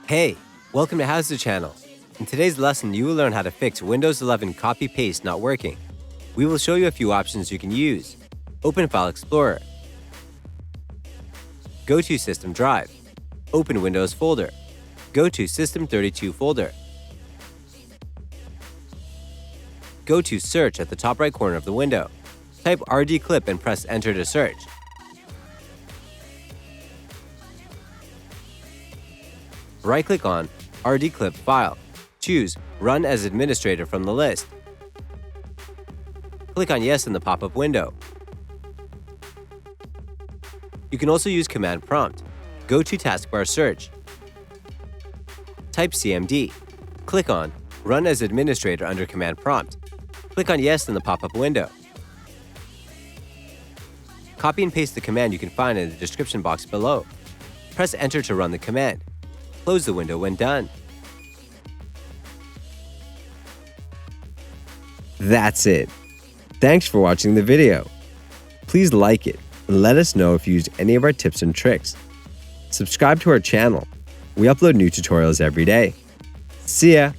Hey, welcome to HOWZA channel. In today's lesson, you will learn how to fix Windows 11 copy-paste not working. We will show you a few options you can use. Open File Explorer. Go to System Drive. Open Windows folder. Go to System32 folder. Go to Search at the top right corner of the window. Type rdclip and press Enter to search. Right-click on rdclip file. Choose Run as Administrator from the list. Click on Yes in the pop-up window. You can also use Command Prompt. Go to Taskbar Search. Type CMD. Click on Run as Administrator under Command Prompt. Click on Yes in the pop-up window. Copy and paste the command you can find in the description box below. Press Enter to run the command. Close the window when done. That's it. Thanks for watching the video. Please like it and let us know if you used any of our tips and tricks. Subscribe to our channel. We upload new tutorials every day. See ya!